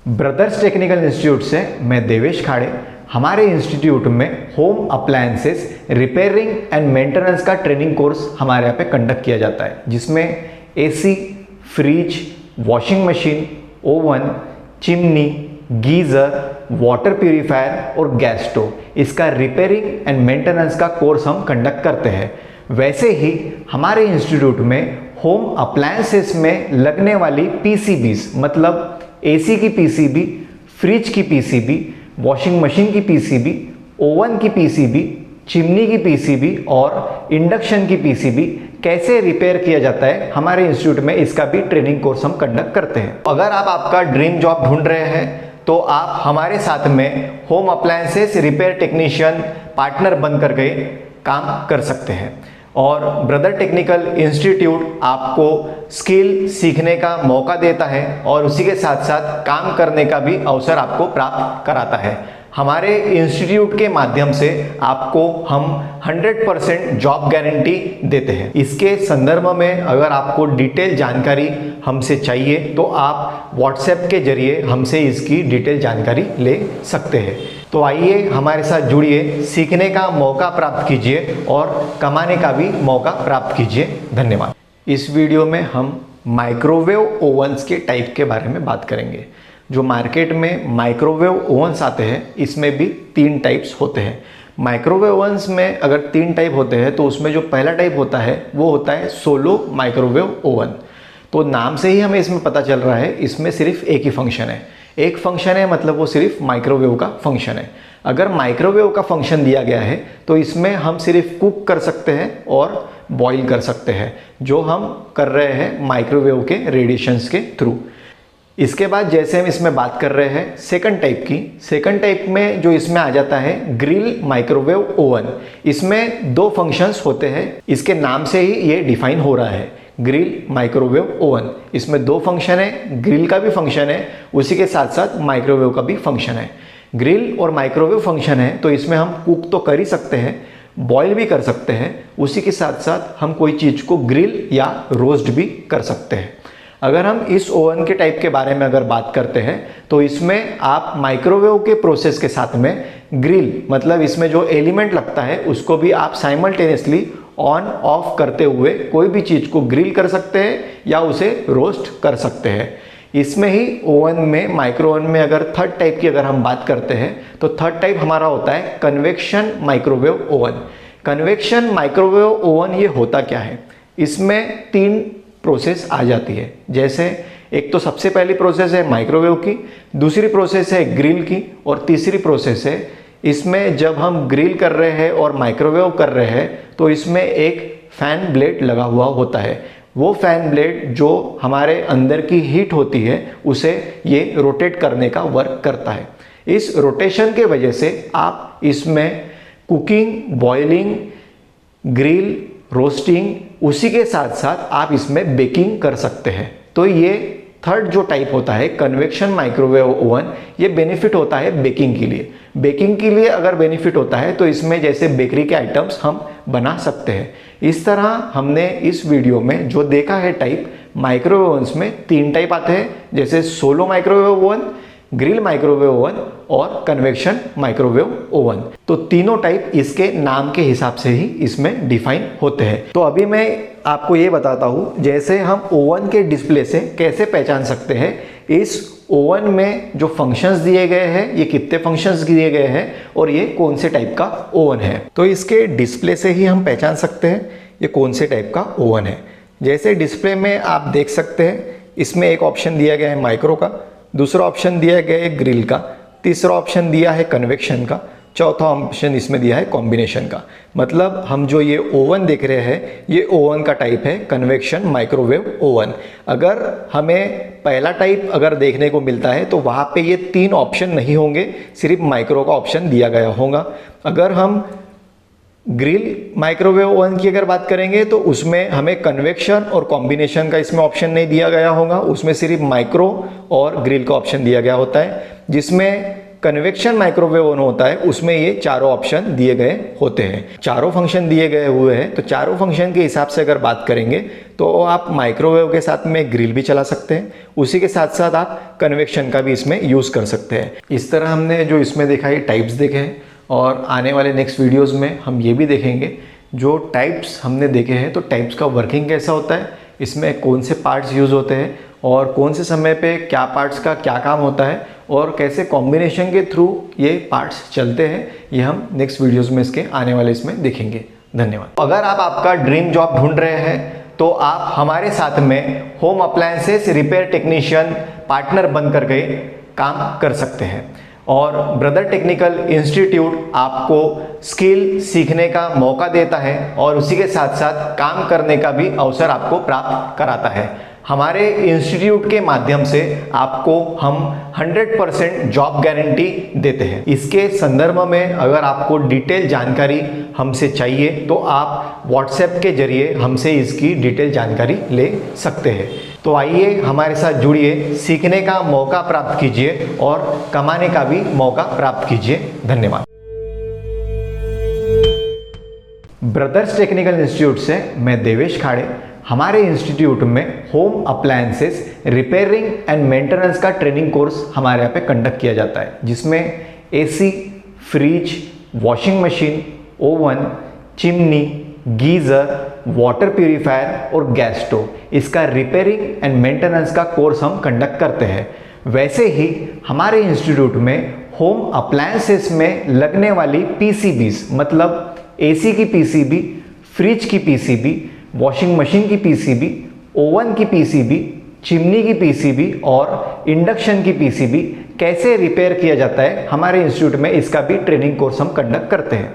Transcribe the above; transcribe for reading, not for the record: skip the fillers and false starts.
Brothers technical institute से मैं देवेश खाड़े। हमारे इंस्टीट्यूट में home appliances repairing and maintenance का ट्रेनिंग कोर्स हमारे यहाँ पे कंडक्ट किया जाता है, जिसमें AC, fridge, washing machine, oven, chimney, geyser, water purifier और गैस स्टोव, इसका रिपेयरिंग एंड मेंटेनेंस का कोर्स हम कंडक्ट करते हैं। वैसे ही हमारे इंस्टीट्यूट में होम अप्लायंसेस में लगने वाली पीसीबीज, मतलब एसी की पीसीबी, फ्रिज की पीसीबी, वॉशिंग मशीन की पीसीबी, ओवन की पीसीबी, चिमनी की पीसीबी और इंडक्शन की पीसीबी कैसे रिपेयर किया जाता है, हमारे इंस्टीट्यूट में इसका भी ट्रेनिंग कोर्स हम कंडक्ट करते हैं। अगर आप आपका ड्रीम जॉब ढूंढ रहे हैं तो आप हमारे साथ में home appliances repair technician partner बन करके काम कर सकते हैं। और ब्रदर टेक्निकल इंस्टीट्यूट आपको स्किल सीखने का मौका देता है और उसी के साथ साथ काम करने का भी अवसर आपको प्राप्त कराता है। हमारे इंस्टीट्यूट के माध्यम से आपको हम 100% जॉब गारंटी देते हैं। इसके संदर्भ में अगर आपको डिटेल जानकारी हमसे चाहिए तो आप व्हाट्सएप के जरिए हमसे इसकी डिटेल जानकारी ले सकते हैं। तो आइए हमारे साथ जुड़िए, सीखने का मौका प्राप्त कीजिए और कमाने का भी मौका प्राप्त कीजिए। धन्यवाद। इस वीडियो में हम माइक्रोवेव ओवन्स के टाइप के बारे में बात करेंगे। जो मार्केट में माइक्रोवेव ओवन्स आते हैं, इसमें भी 3 टाइप्स होते हैं। माइक्रोवेव ओवन्स में अगर 3 टाइप होते हैं तो उसमें जो पहला टाइप होता है वो होता है सोलो माइक्रोवेव ओवन। तो नाम से ही हमें इसमें पता चल रहा है, इसमें सिर्फ एक ही फंक्शन है। एक फंक्शन है मतलब वो सिर्फ माइक्रोवेव का फंक्शन है। अगर माइक्रोवेव का फंक्शन दिया गया है तो इसमें हम सिर्फ कुक कर सकते हैं और बॉईल कर सकते हैं, जो हम कर रहे हैं माइक्रोवेव के रेडिएशंस के थ्रू। इसके बाद जैसे हम इसमें बात कर रहे हैं सेकंड टाइप की, सेकंड टाइप में जो इसमें आ जाता है ग्रिल माइक्रोवेव ओवन। इसमें 2 फंक्शंस होते हैं, इसके नाम से ही ये डिफाइन हो रहा है, ग्रिल माइक्रोवेव ओवन। इसमें 2 फंक्शन है, ग्रिल का भी फंक्शन है, उसी के साथ साथ माइक्रोवेव का भी फंक्शन है। ग्रिल और माइक्रोवेव फंक्शन है तो इसमें हम कुक तो कर ही सकते हैं, बॉईल भी कर सकते हैं, उसी के साथ साथ हम कोई चीज़ को ग्रिल या रोस्ट भी कर सकते हैं। अगर हम इस ओवन के टाइप के बारे में अगर बात करते हैं तो इसमें आप माइक्रोवेव के प्रोसेस के साथ में ग्रिल, मतलब इसमें जो एलिमेंट लगता है उसको भी आप साइमल्टेनियसली ऑन ऑफ करते हुए कोई भी चीज़ को ग्रिल कर सकते हैं या उसे रोस्ट कर सकते हैं। इसमें ही ओवन में, माइक्रो ओवन में अगर थर्ड टाइप की अगर हम बात करते हैं तो थर्ड टाइप हमारा होता है convection microwave oven. Convection microwave oven ये होता क्या है, इसमें 3 प्रोसेस आ जाती है। जैसे एक तो सबसे पहली प्रोसेस है माइक्रोवेव की, दूसरी प्रोसेस है ग्रिल की और तीसरी प्रोसेस है, इसमें जब हम ग्रिल कर रहे हैं और माइक्रोवेव कर रहे हैं तो इसमें एक फैन ब्लेड लगा हुआ होता है। वो फैन ब्लेड जो हमारे अंदर की हीट होती है उसे ये रोटेट करने का वर्क करता है। इस रोटेशन के वजह से आप इसमें कुकिंग, बॉइलिंग, ग्रिल, रोस्टिंग, उसी के साथ साथ आप इसमें बेकिंग कर सकते हैं। तो ये थर्ड जो टाइप होता है कन्वेक्शन माइक्रोवेव ओवन, ये बेनिफिट होता है बेकिंग के लिए। बेकिंग के लिए अगर बेनिफिट होता है तो इसमें जैसे बेकरी के आइटम्स हम बना सकते हैं। इस तरह हमने इस वीडियो में जो देखा है टाइप, माइक्रोवेव ओवन्स में 3 टाइप आते हैं, जैसे solo microwave oven, grill microwave oven और कन्वेक्शन माइक्रोवेव ओवन। तो तीनों टाइप इसके नाम के हिसाब से ही इसमें डिफाइन होते हैं। तो अभी मैं आपको ये बताता हूँ, जैसे हम ओवन के डिस्प्ले से कैसे पहचान सकते हैं इस ओवन में जो फंक्शंस दिए गए हैं, ये कितने फंक्शंस दिए गए हैं और ये कौन से टाइप का ओवन है। तो इसके डिस्प्ले से ही हम पहचान सकते हैं ये कौन से टाइप का ओवन है। जैसे डिस्प्ले में आप देख सकते हैं, इसमें एक ऑप्शन दिया गया है माइक्रो का, दूसरा ऑप्शन दिया गया है ग्रिल का, तीसरा ऑप्शन दिया है कन्वेक्शन का, चौथा ऑप्शन इसमें दिया है कॉम्बिनेशन का। मतलब हम जो ये ओवन देख रहे हैं ये ओवन का टाइप है कन्वेक्शन माइक्रोवेव ओवन। अगर हमें पहला टाइप अगर देखने को मिलता है तो वहाँ पे ये 3 ऑप्शन नहीं होंगे, सिर्फ माइक्रो का ऑप्शन दिया गया होगा। अगर हम ग्रिल माइक्रोवेव ओवन की अगर बात करेंगे तो उसमें हमें कन्वेक्शन और कॉम्बिनेशन का इसमें ऑप्शन नहीं दिया गया होगा, उसमें सिर्फ माइक्रो और ग्रिल का ऑप्शन दिया गया होता है, जिसमें कन्वेक्शन माइक्रोवेव ओवन होता है उसमें ये चारों ऑप्शन दिए गए होते हैं। चारों फंक्शन दिए गए हुए हैं, तो चारों फंक्शन के हिसाब से अगर बात करेंगे तो आप माइक्रोवेव के साथ में ग्रिल भी चला सकते हैं, उसी के साथ साथ आप कन्वेक्शन का भी इसमें यूज़ कर सकते हैं। इस तरह हमने जो इसमें देखा ये टाइप्स देखे हैं, और आने वाले नेक्स्ट वीडियोज़ में हम ये भी देखेंगे जो टाइप्स हमने देखे हैं तो टाइप्स का वर्किंग कैसा होता है, इसमें कौन से पार्ट्स यूज़ होते हैं और कौन से समय पे क्या पार्ट्स का क्या काम होता है और कैसे कॉम्बिनेशन के थ्रू ये पार्ट्स चलते हैं, ये हम नेक्स्ट वीडियोज़ में इसके आने वाले इसमें देखेंगे। धन्यवाद। अगर आप आपका ड्रीम जॉब ढूंढ रहे हैं तो आप हमारे साथ में home appliances repair technician partner बनकर के काम कर सकते हैं, और ब्रदर टेक्निकल इंस्टीट्यूट आपको स्किल सीखने का मौका देता है और उसी के साथ साथ काम करने का भी अवसर आपको प्राप्त कराता है। हमारे इंस्टीट्यूट के माध्यम से आपको हम 100% जॉब गारंटी देते हैं। इसके संदर्भ में अगर आपको डिटेल जानकारी हमसे चाहिए तो आप व्हाट्सएप के जरिए हमसे इसकी डिटेल जानकारी ले सकते हैं। तो आइए हमारे साथ जुड़िए, सीखने का मौका प्राप्त कीजिए और कमाने का भी मौका प्राप्त कीजिए। धन्यवाद। ब्रदर्स टेक्निकल इंस्टीट्यूट से मैं देवेश खाड़े। हमारे इंस्टीट्यूट में home appliances repairing and maintenance का ट्रेनिंग कोर्स हमारे यहाँ पे कंडक्ट किया जाता है, जिसमें AC, fridge, washing machine, oven, chimney, geyser, water purifier और गैस स्टोव, इसका रिपेयरिंग एंड मेंटेनेंस का कोर्स हम कंडक्ट करते हैं। वैसे ही हमारे इंस्टीट्यूट में होम अप्लायंसेस में लगने वाली पीसीबीज, मतलब एसी की पीसीबी, फ्रिज की पीसीबी, वॉशिंग मशीन की पीसीबी, ओवन की पीसीबी, चिमनी की पीसीबी और इंडक्शन की पीसीबी कैसे रिपेयर किया जाता है, हमारे इंस्टीट्यूट में इसका भी ट्रेनिंग कोर्स हम कंडक्ट करते हैं।